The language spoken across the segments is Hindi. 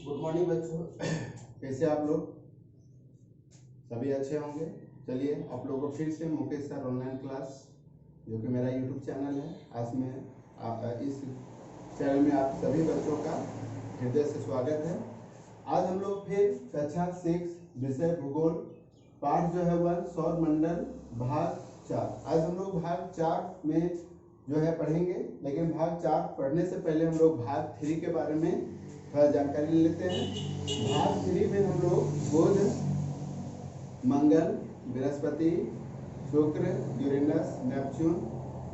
गुड मॉर्निंग बच्चों। कैसे आप लोग? सभी अच्छे होंगे। चलिए आप लोगों को फिर से मुकेश सर ऑनलाइन क्लास, जो कि मेरा यूट्यूब चैनल है, आज मैं इस चैनल में आप सभी बच्चों का हृदय से स्वागत है। आज हम लोग फिर कक्षा 6 विषय भूगोल पाठ जो है 1 सौर मंडल भाग 4। आज हम लोग भाग 4 में जो है पढ़ेंगे, लेकिन भाग 4 पढ़ने से पहले हम लोग भाग 3 के बारे में थोड़ा जानकारी ले लेते हैं। भाग 3 में हम लोग बुध, मंगल, बृहस्पति, शुक्र, यूरेनस, नेपच्यून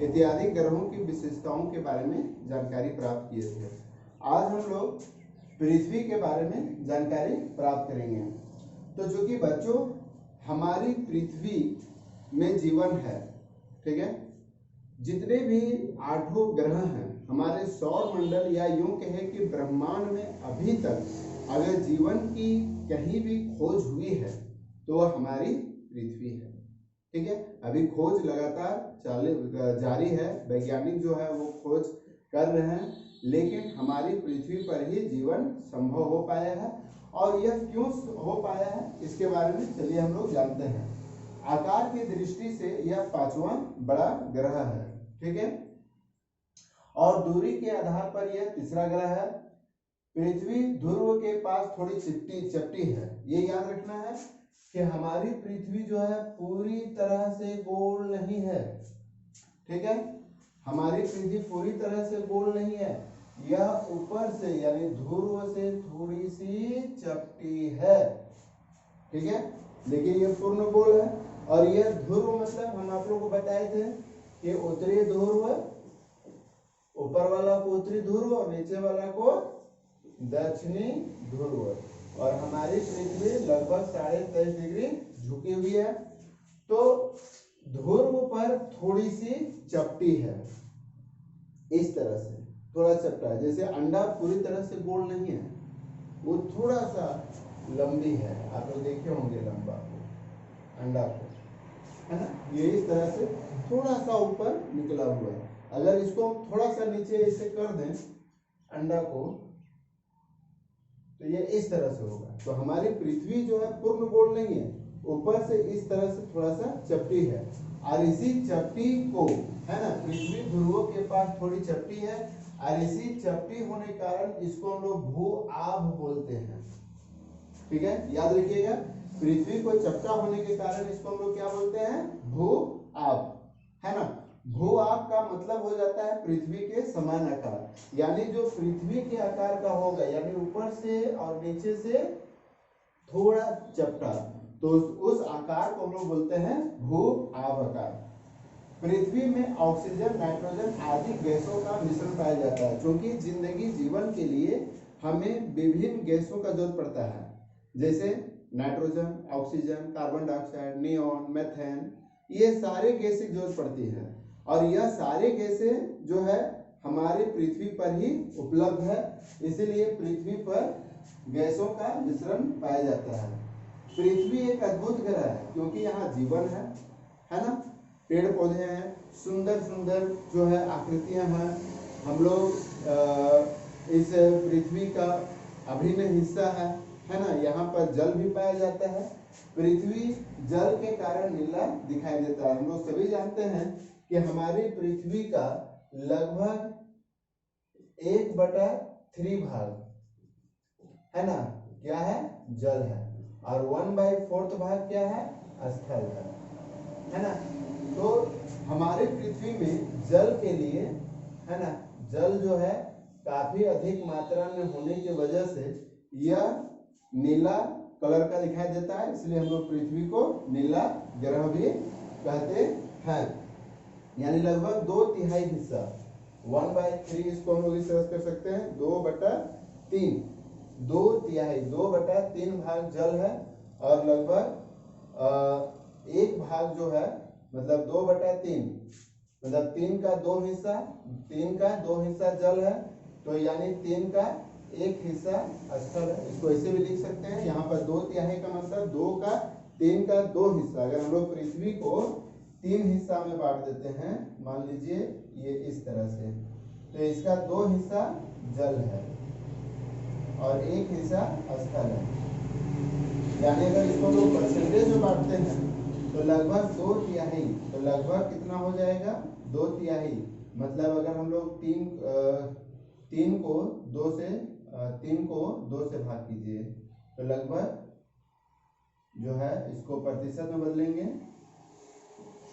इत्यादि ग्रहों की विशेषताओं के बारे में जानकारी प्राप्त किए थे। आज हम लोग पृथ्वी के बारे में जानकारी प्राप्त करेंगे। तो जो कि बच्चों हमारी पृथ्वी में जीवन है, ठीक है। जितने भी 8 ग्रह हैं हमारे सौर मंडल या यूं कहें कि ब्रह्मांड में अभी तक अगर जीवन की कहीं भी खोज हुई है तो वह हमारी पृथ्वी है, ठीक है। अभी खोज लगातार जारी है, वैज्ञानिक जो है वो खोज कर रहे हैं, लेकिन हमारी पृथ्वी पर ही जीवन संभव हो पाया है। और यह क्यों हो पाया है इसके बारे में चलिए हम लोग जानते हैं। आकार की दृष्टि से यह 5वां बड़ा ग्रह है, ठीक है। और दूरी के आधार पर यह तीसरा ग्रह है। पृथ्वी ध्रुव के पास थोड़ी चपटी है। ये याद रखना है कि हमारी पृथ्वी जो है पूरी तरह से गोल नहीं है, ठीक है। हमारी पृथ्वी पूरी तरह से गोल नहीं है, यह ऊपर से यानी ध्रुव से थोड़ी सी चपटी है, ठीक है। देखिए ये पूर्ण गोल है। और यह ध्रुव मतलब हम आप लोगों को बताए थे कि उत्तरी ध्रुव, ऊपर वाला को उत्तरी ध्रुव और नीचे वाला को दक्षिणी ध्रुव। और हमारी पृथ्वी लगभग 23.5 डिग्री झुकी हुई है, तो ध्रुव पर थोड़ी सी चपटी है, इस तरह से थोड़ा चपटा है। जैसे अंडा पूरी तरह से गोल नहीं है, वो थोड़ा सा लंबी है। आप लोग देखे होंगे लंबा अंडा को, है ना। ये इस तरह से थोड़ा सा ऊपर निकला हुआ है। अगर इसको थोड़ा सा नीचे ऐसे कर दें अंडा को, तो ये इस तरह से होगा। तो हमारी पृथ्वी जो है पूर्ण गोल नहीं है, ऊपर से इस तरह से थोड़ा सा चपटी है। और इसी चपटी को, है ना, पृथ्वी ध्रुवों के पास थोड़ी चपटी है, और इसी चपटी होने के कारण इसको हम लोग भू आभ बोलते हैं, ठीक है। याद रखिएगा, पृथ्वी को चपटा होने के कारण इसको हम लोग क्या बोलते हैं? भू आभ, है ना। भू आभ का मतलब हो जाता है पृथ्वी के समान आकार, यानी जो पृथ्वी के आकार का होगा, यानी ऊपर से और नीचे से थोड़ा चपटा, तो उस आकार को हम लोग बोलते हैं भू आभ आकार। पृथ्वी में ऑक्सीजन, नाइट्रोजन आदि गैसों का मिश्रण पाया जाता है, क्योंकि जिंदगी जीवन के लिए हमें विभिन्न गैसों का जरूरत पड़ता है, जैसे nitrogen, oxygen, carbon dioxide, neon, methane, ये सारे गैसें की जरूरत पड़ती है। और यह सारे गैसें जो है हमारे पृथ्वी पर ही उपलब्ध है, इसीलिए पृथ्वी पर गैसों का मिश्रण पाया जाता है। पृथ्वी एक अद्भुत ग्रह है, क्योंकि यहाँ जीवन है ना, पेड़ पौधे हैं, सुंदर सुंदर जो है आकृतियां हैं। हम लोग इस पृथ्वी का अभिन्न हिस्सा है ना। यहाँ पर जल भी पाया जाता है। पृथ्वी जल के कारण नीला दिखाई देता है। हम लोग सभी जानते हैं कि हमारी पृथ्वी का लगभग 1/3 भाग, है ना, क्या है? जल है। और 1/4 भाग क्या है? स्थल है ना। तो हमारे पृथ्वी में जल के लिए, है ना, जल जो है काफी अधिक मात्रा में होने की वजह से यह नीला कलर का दिखाई देता है, इसलिए हम लोग पृथ्वी को नीला ग्रह भी कहते हैं। यानी लगभग 2/3 हिस्सा, 1/3 इसको हम लोग इस तरह कर सकते हैं, 2/3, 2/3 भाग जल है, और लगभग 1 भाग जो है, मतलब 2/3, मतलब 3 का 2 हिस्सा, 3 का 2 हिस्सा जल है, तो यानी 3 का 1 हिस्सा स्थल है। इसको ऐसे भी लिख सकते हैं, यहाँ पर 2/3 का मतलब 2 का 3 का 2 हिस्सा। अगर हम लोग पृथ्वी को 3 हिस्सा में बांट देते हैं, मान लीजिए ये इस तरह से, तो इसका 2 हिस्सा जल है, और एक हिस्सा स्थल है। यानी अगर इसको लोग परसेंटेज में बांटते हैं तो लगभग 2/3, तो लगभग कितना हो जाएगा 2/3। मतलब अगर हम लोग तीन को दो से भाग कीजिए तो लगभग जो है इसको प्रतिशत में बदलेंगे,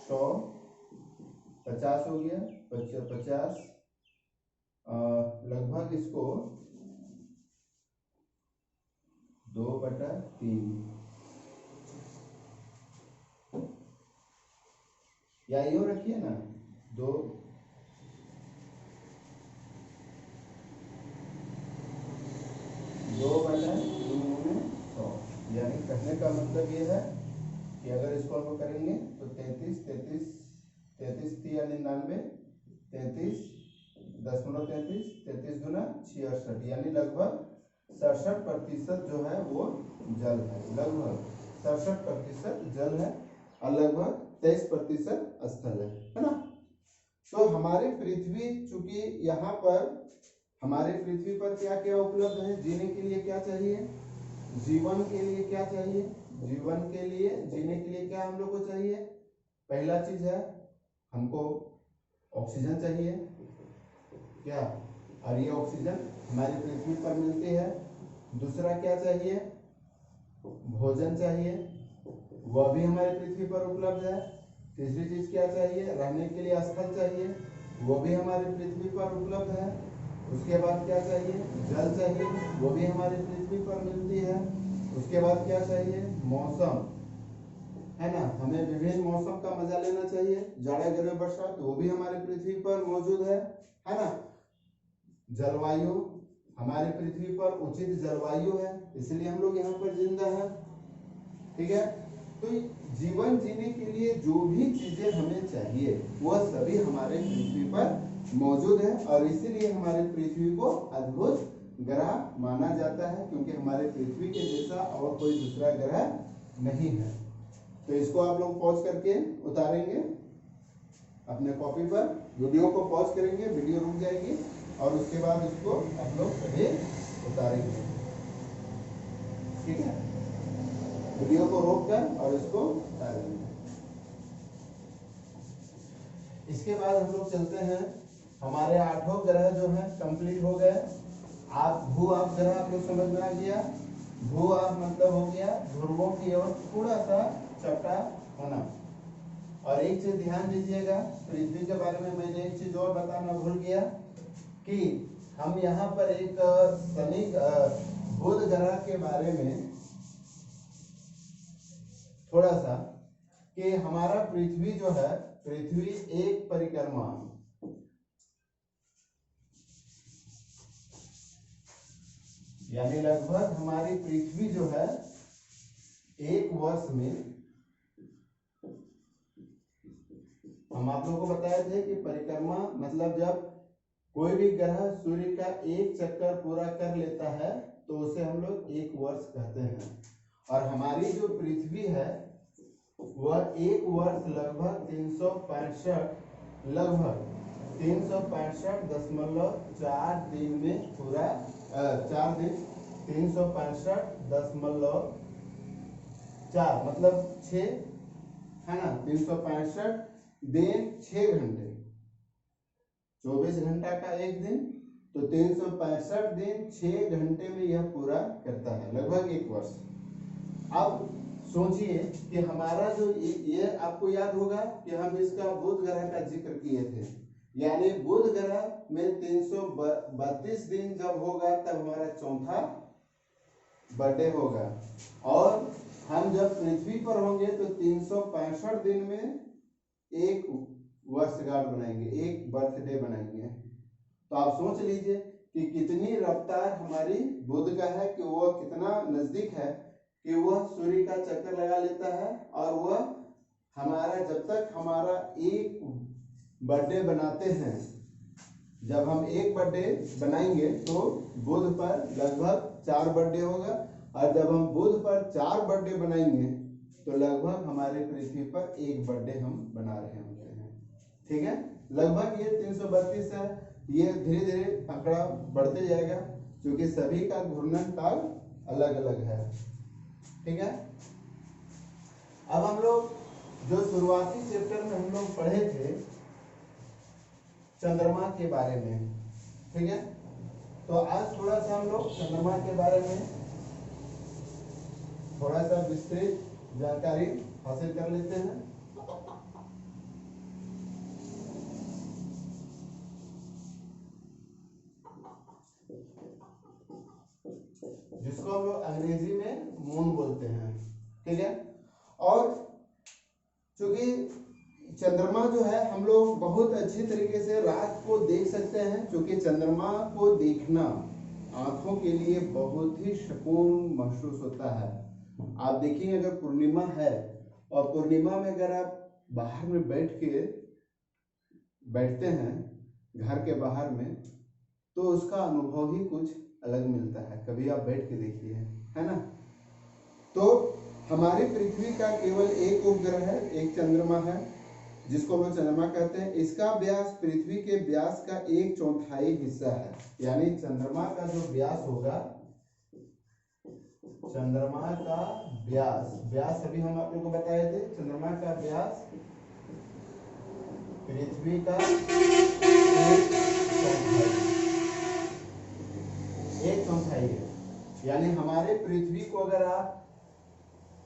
100 50 हो गया, 50 लगभग इसको 2/3 या यूं रखिए ना, 2/3 में 100। यानी कहने का मतलब ये है कि अगर इसको हम करेंगे तो 33 या 99, 33 गुना 66, यानी लगभग 67% जो है वो जल है। लगभग 67% जल है और लगभग 23% स्थल है ना। तो हमारे पृथ्वी, चूंकि यहाँ पर हमारे पृथ्वी पर क्या क्या उपलब्ध है, जीने के लिए क्या चाहिए, जीवन के लिए क्या चाहिए, जीवन के लिए जीने के लिए क्या हम लोग को चाहिए, पहला चीज है हमको ऑक्सीजन चाहिए क्या, और ये ऑक्सीजन हमारी पृथ्वी पर मिलती है। दूसरा क्या चाहिए, भोजन चाहिए, वह भी हमारी पृथ्वी पर उपलब्ध है। तीसरी चीज क्या चाहिए, रहने के लिए स्थल चाहिए, वो भी हमारी पृथ्वी पर उपलब्ध है। उसके बाद क्या चाहिए, जल चाहिए, वो भी हमारी पृथ्वी पर मिलती है। उसके बाद क्या चाहिए, मौसम, है ना, हमें विभिन्न मौसम का मजा लेना चाहिए, जाड़ा गर्मी बरसात, वो भी हमारी पृथ्वी पर मौजूद है ना। जलवायु, हमारी पृथ्वी पर उचित जलवायु है, इसलिए हम लोग यहाँ पर जिंदा है, ठीक है। तो जीवन जीने के लिए जो भी चीजें हमें चाहिए वह सभी हमारे पृथ्वी पर मौजूद है, और इसीलिए हमारे पृथ्वी को अद्भुत ग्रह माना जाता है, क्योंकि हमारे पृथ्वी के जैसा और कोई दूसरा ग्रह नहीं है। तो इसको आप लोग पॉज करके उतारेंगे अपने कॉपी पर, वीडियो को पॉज करेंगे, वीडियो रुक जाएगी और उसके बाद इसको आप लोग सभी उतारेंगे, ठीक है। वीडियो को रोक कर और इसको उतारेंगे। इसके बाद हम लोग चलते हैं, हमारे 8 ग्रह जो है कंप्लीट हो गए। भू आप ग्रह आप लोग समझ में आ गया। भू आप मतलब हो गया ध्रुवों की ओर थोड़ा सा चपटा होना। और एक चीज ध्यान दीजिएगा, पृथ्वी के बारे में मैंने एक चीज और बताना भूल गया कि हम यहाँ पर एक शनि बुध ग्रह के बारे में थोड़ा सा, कि हमारा पृथ्वी जो है, पृथ्वी एक परिक्रमा, यानी लगभग हमारी पृथ्वी जो है एक वर्ष में, हम आप लोगों को बताए थे कि परिक्रमा मतलब जब कोई भी ग्रह सूर्य का एक चक्कर पूरा कर लेता है तो उसे हम लोग एक वर्ष कहते हैं। और हमारी जो पृथ्वी है वह एक वर्ष लगभग 365.4 दिन में पूरा 4 दिन 365.4 मतलब 6, है ना, 365 दिन 6 घंटे, 24 घंटा का एक दिन, तो 365 दिन 6 घंटे में यह पूरा करता है, लगभग एक वर्ष। अब सोचिए कि हमारा जो ये आपको याद होगा कि हम इसका बुध ग्रह का जिक्र किए थे, यानी बुध ग्रह में 332 दिन जब होगा तब हमारा चौथा बर्थडे होगा, और हम जब पृथ्वी पर होंगे तो 365 दिन में एक वर्षगांठ बनाएंगे, एक बर्थडे बनाएंगे। तो आप सोच लीजिए कि कितनी रफ्तार हमारी बुध का है, कि वह कितना नजदीक है कि वह सूर्य का चक्कर लगा लेता है, और वह हमारा जब तक हमारा एक बर्थडे बनाते हैं, जब हम एक बर्थडे बनाएंगे तो बुध पर लगभग 4 बर्थडे होगा, और जब हम बुध पर 4 बर्थडे बनाएंगे तो लगभग हमारे पृथ्वी पर एक बर्थडे हम बना रहे होंगे, ठीक है। लगभग ये 332 है, ये धीरे धीरे आंकड़ा बढ़ते जाएगा। क्योंकि सभी का घूर्णन काल अलग अलग है। ठीक है, अब हम लोग जो शुरुआती चैप्टर में हम लोग पढ़े थे चंद्रमा के बारे में, ठीक है, तो आज थोड़ा सा हम लोग चंद्रमा के बारे में थोड़ा सा विस्तृत जानकारी हासिल कर लेते हैं। जिसको हम लोग अंग्रेजी में मून बोलते हैं। ठीक है, और चूंकि चंद्रमा जो है हम लोग बहुत अच्छी तरीके से रात को देख सकते हैं, क्योंकि चंद्रमा को देखना आंखों के लिए बहुत ही सुकून महसूस होता है। आप देखिए अगर पूर्णिमा है और पूर्णिमा में अगर आप बाहर में बैठते हैं घर के बाहर में, तो उसका अनुभव ही कुछ अलग मिलता है। कभी आप बैठ के देखिए, है ना। तो हमारी पृथ्वी का केवल एक उपग्रह है, एक चंद्रमा है, जिसको हम चंद्रमा कहते हैं। इसका व्यास पृथ्वी के व्यास का 1/4 हिस्सा है। यानी चंद्रमा का जो व्यास होगा, चंद्रमा का व्यास अभी हम आप लोगों को बताए थे, चंद्रमा का व्यास पृथ्वी का 1/4 है। यानी हमारे पृथ्वी को अगर आप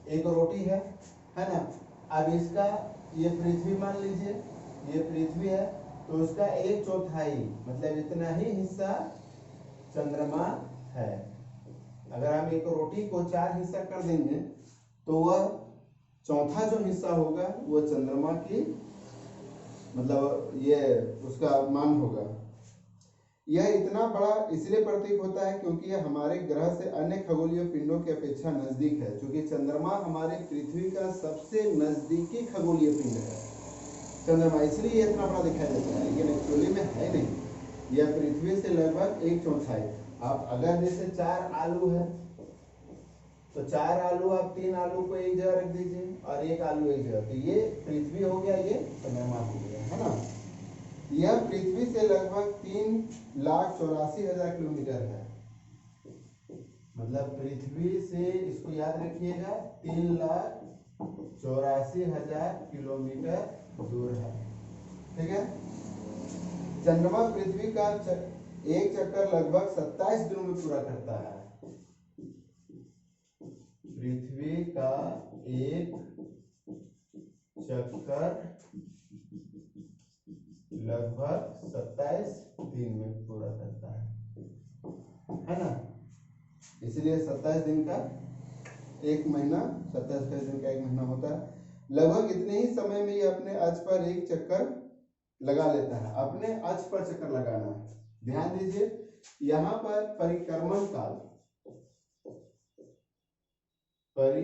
एक रोटी है ना, अब इसका ये पृथ्वी मान लीजिए, ये पृथ्वी है, तो उसका 1/4 मतलब इतना ही हिस्सा चंद्रमा है। अगर हम एक रोटी को 4 हिस्सा कर देंगे तो वह चौथा जो हिस्सा होगा वो चंद्रमा की मतलब ये उसका मान होगा। यह इतना बड़ा इसलिए प्रतीक होता है क्योंकि यह हमारे ग्रह से अन्य खगोलीय पिंडों की अपेक्षा नजदीक है। क्योंकि चंद्रमा हमारे पृथ्वी का सबसे नजदीकी खगोलीय पिंड है चंद्रमा, इसलिए यह इतना बड़ा दिखाई देता है। लेकिन एक्चुअली में है नहीं, यह पृथ्वी से लगभग 1/4। आप अगर जैसे 4 आलू है तो 4 आलू आप 3 आलू को एक जगह रख दीजिए और 1 आलू एक जगह, तो ये पृथ्वी हो गया, ये चंद्रमा हो गया, है ना। यह पृथ्वी से लगभग 3,84,000 किलोमीटर है। मतलब पृथ्वी से, इसको याद रखिएगा, 3,84,000 किलोमीटर दूर है। ठीक है, चंद्रमा पृथ्वी का एक चक्कर लगभग 27 दिनों में पूरा करता है। पृथ्वी का एक चक्कर लगभग 27 दिन में पूरा करता है ना। इसलिए 27 दिन का एक महीना, 27 दिन का एक महीना होता है। लगभग इतने ही समय में ये अपने अक्ष पर एक चक्कर लगा लेता है। अपने अक्ष पर चक्कर लगाना है, ध्यान दीजिए। यहाँ पर परिक्रमण काल और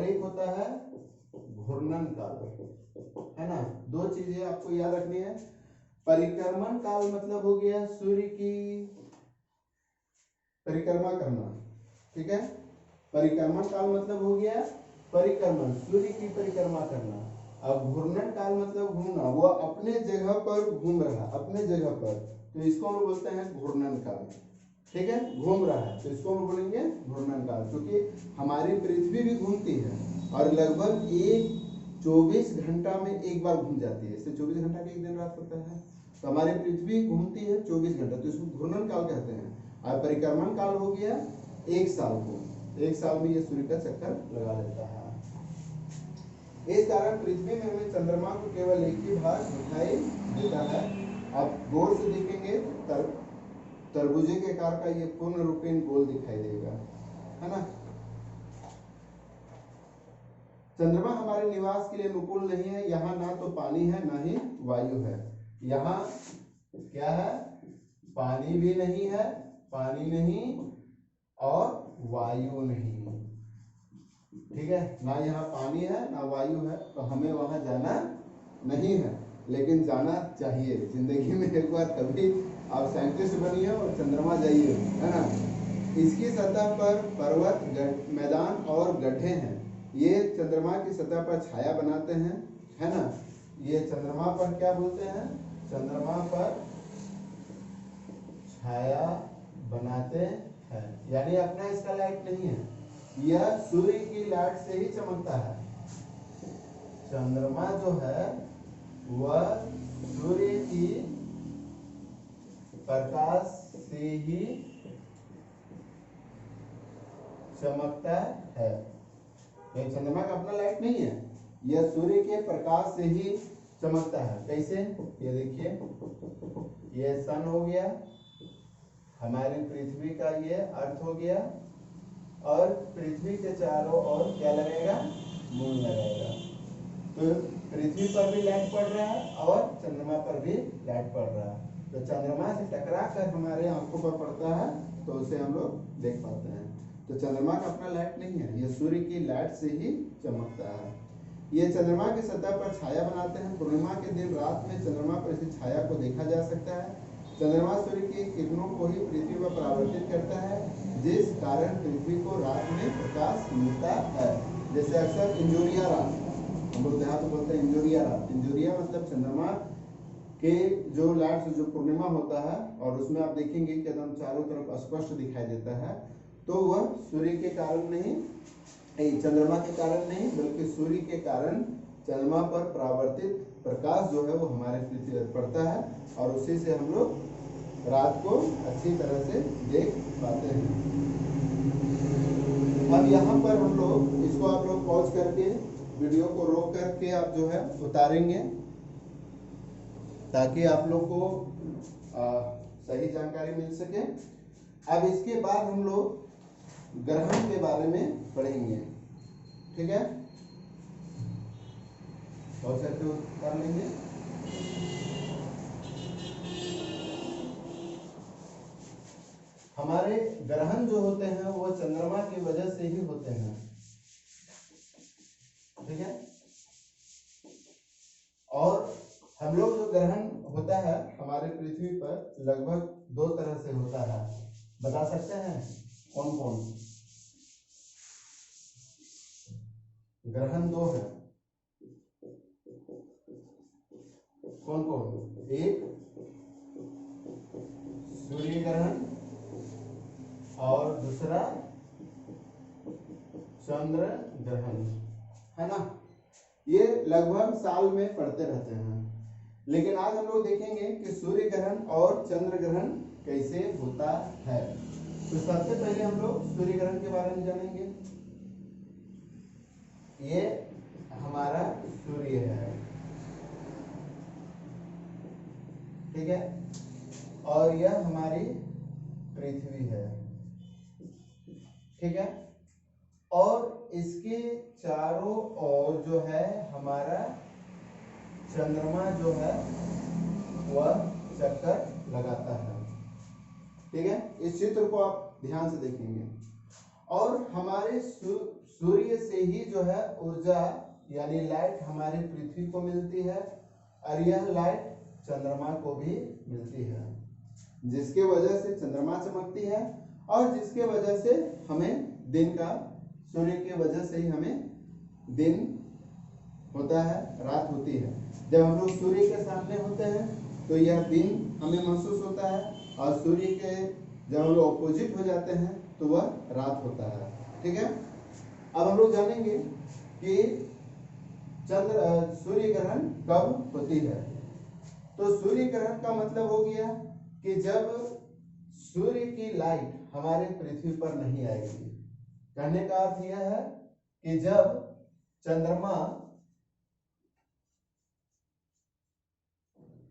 एक होता है घूर्णन काल, है ना। 2 चीजें आपको याद रखनी है। परिक्रमण काल मतलब हो गया सूर्य की परिक्रमा करना, ठीक है। परिक्रमण काल मतलब हो गया परिक्रमण, सूर्य की परिक्रमा करना। अब घूर्णन काल मतलब घूमना, वो अपने जगह पर घूम रहा, अपने जगह पर, तो इसको हम बोलते हैं घूर्णन काल। ठीक है, घूम रहा है तो इसको हम बोलेंगे घूर्णन काल। क्योंकि हमारी पृथ्वी भी घूमती है और लगभग 24 घंटा में एक बार घूम जाती है। इससे 24 घंटा का एक दिन रात होता है, तो हमारी पृथ्वी घूमती है 24 घंटा, तो इसको घूर्णन काल कहते हैं। और परिक्रमण काल हो गया 1 साल को, 1 साल में ये सूर्य का चक्कर लगा लेता है। इस कारण पृथ्वी में हमें चंद्रमा को केवल एक ही भाग दिखाई देता है। आप गौर से देखेंगे तरबूजे के आकार का ये पूर्ण रूपेण गोल दिखाई देगा, है ना। चंद्रमा हमारे निवास के लिए अनुकूल नहीं है। यहाँ ना तो पानी है ना ही वायु है। यहाँ क्या है, पानी भी नहीं है, पानी नहीं और वायु नहीं, ठीक है। ना यहाँ पानी है ना वायु है, तो हमें वहां जाना नहीं है, लेकिन जाना चाहिए। जिंदगी में एक बार कभी आप साइंटिस्ट बनिए और चंद्रमा जाइए, है ना। इसकी सतह पर पर्वत, मैदान और गड्ढे हैं। ये चंद्रमा की सतह पर छाया बनाते हैं, है ना। ये चंद्रमा पर क्या बोलते हैं, चंद्रमा पर यानी अपना इसका लाइट नहीं है, यह सूर्य की लाइट से ही चमकता है। चंद्रमा जो है वह सूर्य की प्रकाश से ही चमकता है। ये चंद्रमा का अपना लाइट नहीं है, यह सूर्य के प्रकाश से ही चमकता है। कैसे? ये देखिए, ये सन हो गया, हमारी पृथ्वी का ये अर्थ हो गया, और पृथ्वी के चारों ओर क्या लगेगा? मून लगेगा। तो पृथ्वी पर भी लाइट पड़ रहा है और चंद्रमा पर भी लाइट पड़ रहा है। तो चंद्रमा से टकरा कर हमारे आंखों पर पड़ता है तो उसे हम लोग देख पाते हैं। तो चंद्रमा का अपना लाइट नहीं है, यह सूर्य की लाइट से ही चमकता है। ये चंद्रमा की सतह पर छाया बनाते हैं। पूर्णिमा के दिन रात में चंद्रमा पर इसी छाया को देखा जा सकता है। चंद्रमा सूर्य की किरणों को ही पृथ्वी पर परावर्तित करता है, जिस कारण पृथ्वी को रात में प्रकाश मिलता है। जैसे अक्सर इंजोरिया रात, हम लोग यहाँ तो बोलते हैं इंजोरिया रात। इंजोरिया मतलब चंद्रमा के जो लाइट जो पूर्णिमा होता है और उसमें आप देखेंगे कि एकदम चारों तरफ स्पष्ट दिखाई देता है, तो वह सूर्य के कारण नहीं, चंद्रमा के कारण नहीं, बल्कि सूर्य के कारण चंद्रमा पर परावर्तित प्रकाश जो है वो हमारे पृथ्वी पर पड़ता है और उसी से हम लोग रात को अच्छी तरह से देख पाते हैं। अब यहाँ पर हम लोग इसको आप लोग पॉज करके वीडियो को रोक करके आप जो है उतारेंगे ताकि आप लोग को सही जानकारी मिल सके। अब इसके बाद हम लोग ग्रहण के बारे में पढ़ेंगे, ठीक है? पॉज करके उतार लेंगे। हमारे ग्रहण जो होते हैं वो चंद्रमा की वजह से ही होते हैं, ठीक है? और हम लोग जो ग्रहण होता है हमारे पृथ्वी पर लगभग 2 तरह से होता है। बता सकते हैं कौन कौन? ग्रहण 2 है। कौन कौन? एक सूर्य ग्रहण और दूसरा चंद्र ग्रहण, है ना? ये लगभग साल में पड़ते रहते हैं। लेकिन आज हम लोग देखेंगे कि सूर्य ग्रहण और चंद्र ग्रहण कैसे होता है। तो सबसे पहले हम लोग सूर्य ग्रहण के बारे में जानेंगे। ये हमारा सूर्य है, ठीक है? और यह हमारी पृथ्वी है, ठीक है? और इसके चारों ओर जो है हमारा चंद्रमा जो है वह चक्कर लगाता है, ठीक है? इस चित्र को आप ध्यान से देखेंगे। और हमारे सूर्य से ही जो है ऊर्जा यानी लाइट हमारी पृथ्वी को मिलती है और यह लाइट चंद्रमा को भी मिलती है, जिसके वजह से चंद्रमा चमकती है और जिसके वजह से हमें दिन का, सूर्य के वजह से ही हमें दिन होता है, रात होती है। जब हम लोग सूर्य के सामने होते हैं तो यह दिन हमें महसूस होता है और सूर्य के जब हम लोग ऑपोजिट हो जाते हैं तो वह रात होता है, ठीक है? अब हम लोग जानेंगे कि सूर्य ग्रहण कब होती है। तो सूर्य ग्रहण का मतलब हो गया कि जब सूर्य की लाइट हमारे पृथ्वी पर नहीं आएगी। कहने का अर्थ यह है कि जब चंद्रमा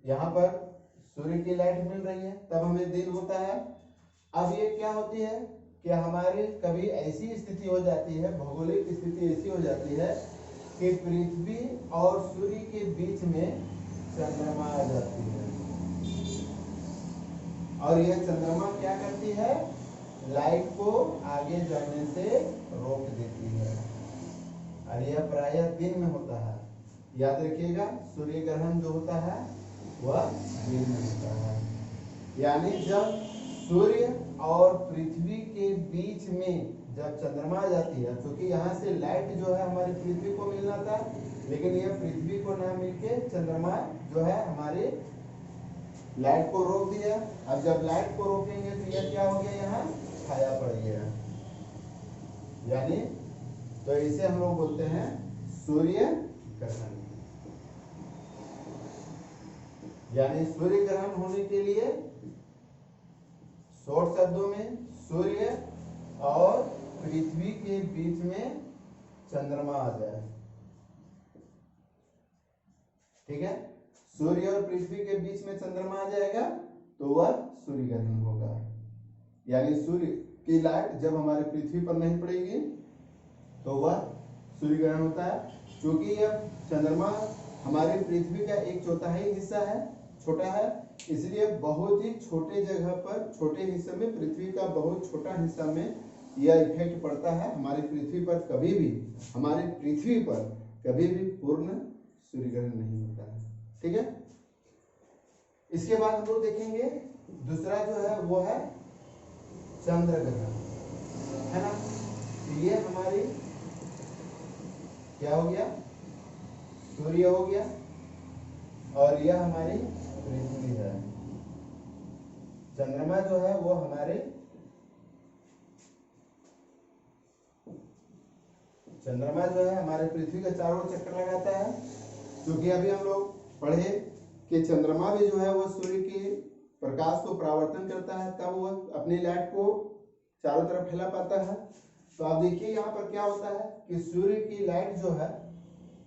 यहाँ पर सूर्य की लाइट मिल रही है तब हमें दिन होता है। अब ये क्या होती है कि हमारे कभी ऐसी स्थिति हो जाती है, भौगोलिक स्थिति ऐसी हो जाती है कि पृथ्वी और सूर्य के बीच में चंद्रमा आ जाती है और यह चंद्रमा क्या करती है? लाइट को आगे जाने से रोक देती है और यह प्रायः दिन में होता है। याद रखिएगा, सूर्य ग्रहण जो होता है वह दिन में होता है। यानी जब सूर्य और पृथ्वी के बीच में जब चंद्रमा आ जाती है, क्योंकि यहाँ से लाइट जो है हमारी पृथ्वी को मिलना था, लेकिन यह पृथ्वी को ना मिलके चंद्रमा जो है हमारी लाइट को रोक दिया। अब जब लाइट को रोकेंगे तो यह क्या हो गया? यहाँ छाया पड़ गया, यानी तो इसे हम लोग बोलते हैं सूर्य ग्रहण। यानी सूर्य ग्रहण होने के लिए शॉर्ट शब्दों में सूर्य और पृथ्वी के बीच में चंद्रमा आ जाए, ठीक है। सूर्य और पृथ्वी के बीच में चंद्रमा आ जाएगा तो वह सूर्य ग्रहण होगा। यानी सूर्य की लाइट जब हमारे पृथ्वी पर नहीं पड़ेगी तो वह सूर्य ग्रहण होता है। क्योंकि यह चंद्रमा हमारी पृथ्वी का 1/4 हिस्सा है, छोटा है, इसलिए बहुत ही छोटे जगह पर, छोटे हिस्से में, पृथ्वी का बहुत छोटा हिस्सा में यह इफेक्ट पड़ता है। हमारी पृथ्वी पर कभी भी, हमारी पृथ्वी पर कभी भी पूर्ण सूर्य ग्रहण नहीं होता है, ठीक है। इसके बाद हम लोग देखेंगे दूसरा जो है वो है चंद्र ग्रहण, है ना। तो ये हमारी क्या हो गया, सूर्य हो गया और यह हमारी पृथ्वी है। चंद्रमा जो है वो हमारे, चंद्रमा जो है हमारे पृथ्वी का चारों ओर चक्कर लगाता है। क्योंकि अभी हम लोग पढ़े कि चंद्रमा भी जो है वो सूर्य के प्रकाश को परावर्तन करता है, तब वह अपनी लाइट को चारों तरफ फैला पाता है। तो आप देखिए यहाँ पर क्या होता है कि सूर्य की लाइट जो है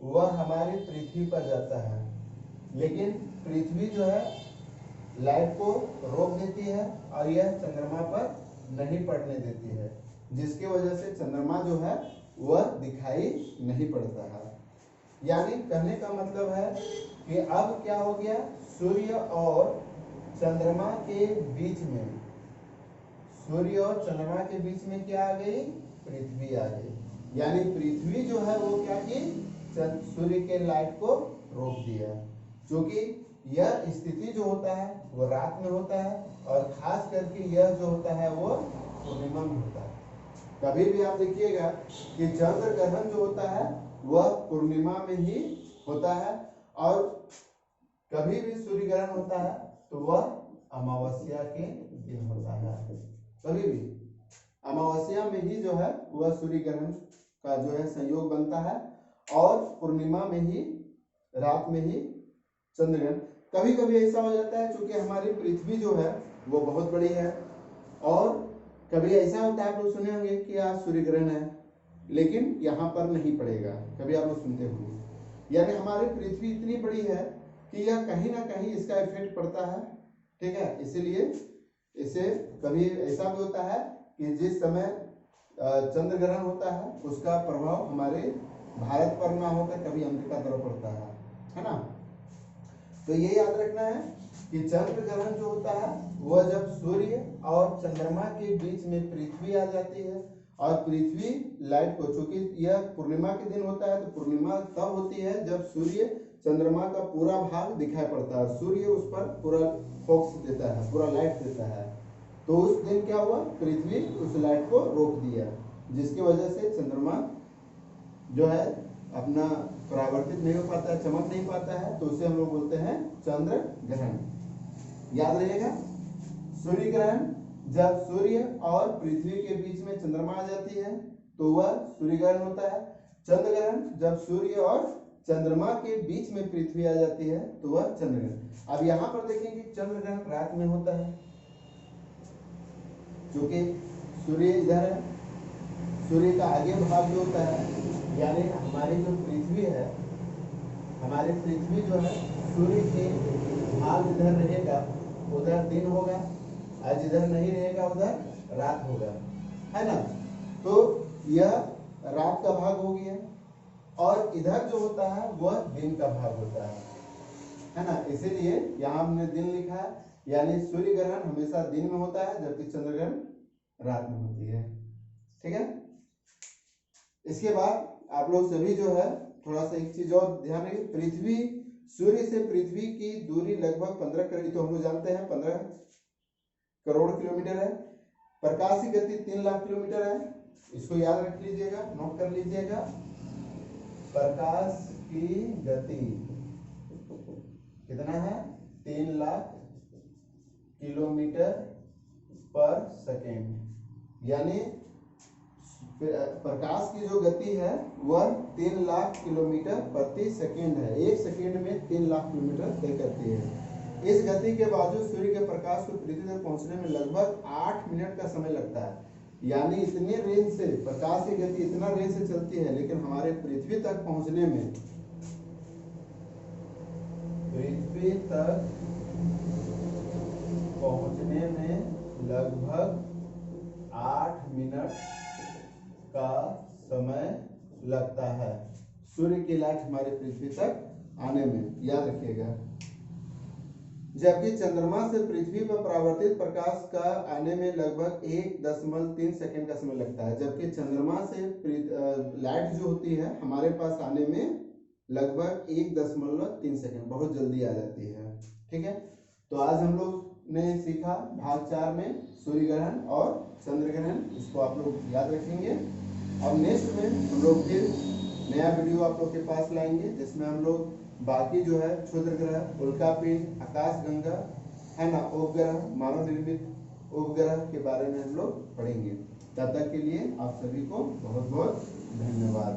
वह हमारी पृथ्वी पर जाता है, लेकिन पृथ्वी जो है लाइट को रोक देती है और यह चंद्रमा पर नहीं पड़ने देती है, जिसकी वजह से चंद्रमा जो है वह दिखाई नहीं पड़ता है। यानी कहने का मतलब है कि अब क्या हो गया, सूर्य और चंद्रमा के बीच में, सूर्य और चंद्रमा के बीच में क्या आ गई, पृथ्वी आ गई। यानी पृथ्वी जो है वो क्या की, सूर्य के लाइट को रोक दिया। क्योंकि यह स्थिति जो होता है वो रात में होता है और खास करके यह जो होता है वो पूर्णिमा में होता है। कभी भी आप देखिएगा कि चंद्र ग्रहण जो होता है वह पूर्णिमा में ही होता है, और कभी भी सूर्य ग्रहण होता है तो वह अमावस्या के दिन होता है। कभी भी अमावस्या में ही जो है वह सूर्य ग्रहण का जो है संयोग बनता है, और पूर्णिमा में ही, रात में ही चंद्र ग्रहण। कभी कभी ऐसा हो जाता है क्योंकि हमारी पृथ्वी जो है वो बहुत बड़ी है, और कभी ऐसा होता है, आप लोग सुने होंगे कि आज सूर्य ग्रहण है लेकिन यहाँ पर नहीं पड़ेगा, कभी आप लोग सुनते होंगे। यानी हमारी पृथ्वी इतनी बड़ी है कि यह कहीं ना कहीं इसका इफेक्ट पड़ता है, ठीक है। इसीलिए इसे कभी ऐसा भी होता है कि जिस समय चंद्र ग्रहण होता है उसका प्रभाव हमारे भारत पर ना होकर कभी अमेरिका तरफ पड़ता है ना। तो ये याद रखना है कि चंद्र ग्रहण जो होता है वह जब सूर्य और चंद्रमा के बीच में पृथ्वी आ जाती है, और पृथ्वी लाइट को, चूंकि यह पूर्णिमा के दिन होता है तो पूर्णिमा तब होती है जब सूर्य चंद्रमा का पूरा भाग दिखाई पड़ता है, सूर्य उस पर पूरा फोकस देता है, पूरा लाइट देता है। तो उस दिन क्या हुआ, पृथ्वी उस लाइट को रोक दिया, जिसकी वजह से चंद्रमा जो है अपना परावर्तित नहीं हो पाता है, चमक नहीं पाता है, तो उसे हम लोग बोलते हैं चंद्र ग्रहण। याद रहिएगा, सूर्य ग्रहण जब सूर्य और पृथ्वी के बीच में चंद्रमा आ जाती है तो वह सूर्य ग्रहण होता है। चंद्र ग्रहण जब सूर्य और चंद्रमा के बीच में पृथ्वी आ जाती है तो वह चंद्र ग्रहण। अब यहाँ पर देखेंगे चंद्र ग्रहण रात में होता है, क्योंकि सूर्य इधर है, सूर्य का आगे भाग जो होता है, यानी हमारी जो पृथ्वी है, हमारी पृथ्वी जो है सूर्य के भाग इधर रहेगा उधर दिन होगा, आज इधर नहीं रहेगा उधर रात होगा, है ना। तो यह रात का भाग हो गया, और इधर जो होता है वह दिन का भाग होता है ना। इसीलिए यहाँ हमने दिन लिखा है, यानी सूर्य ग्रहण हमेशा दिन में होता है जबकि चंद्र ग्रहण रात में होती है, ठीक है। इसके बाद आप लोग सभी जो है थोड़ा सा एक चीज और ध्यान रखिए, पृथ्वी, सूर्य से पृथ्वी की दूरी लगभग 15 करोड़, तो हम लोग जानते हैं 15 करोड़ किलोमीटर है। प्रकाश की गति 3 लाख किलोमीटर है, इसको याद रख लीजिएगा, नोट कर लीजिएगा। प्रकाश की गति कितना है, 3 लाख किलोमीटर पर सेकेंड, यानी प्रकाश की जो गति है वह 3 लाख किलोमीटर प्रति सेकंड है। 1 सेकंड में 3 लाख किलोमीटर तय करती है। इस गति के बावजूद सूर्य के प्रकाश को पृथ्वी तक पहुंचने में लगभग 8 मिनट का समय लगता है। यानी इतने रेंज से प्रकाश की गति इतना रेंज से चलती है, लेकिन हमारे पृथ्वी तक पहुंचने में लगभग 8 मिनट का समय लगता है सूर्य की लाइट हमारे पृथ्वी तक आने में, याद रखिएगा। जबकि चंद्रमा से पृथ्वी पर परावर्तित प्रकाश का आने में लगभग 1.3 सेकंड का समय लगता है। जबकि चंद्रमा से लाइट जो होती है हमारे पास आने में लगभग 1.3 सेकंड, बहुत जल्दी आ जाती है। ठीक है, तो आज हम लोग ने सीखा भाग 4 में सूर्य ग्रहण और चंद्र ग्रहण, इसको आप लोग याद रखेंगे। अब नेक्स्ट में हम लोग फिर नया वीडियो आप लोग के पास लाएंगे, जिसमें हम लोग बाकी जो है क्षुद्र ग्रह, उल्कापिंड, आकाशगंगा है ना, उपग्रह, मानव निर्मित उपग्रह के बारे में हम लोग पढ़ेंगे। तब तक के लिए आप सभी को बहुत बहुत धन्यवाद।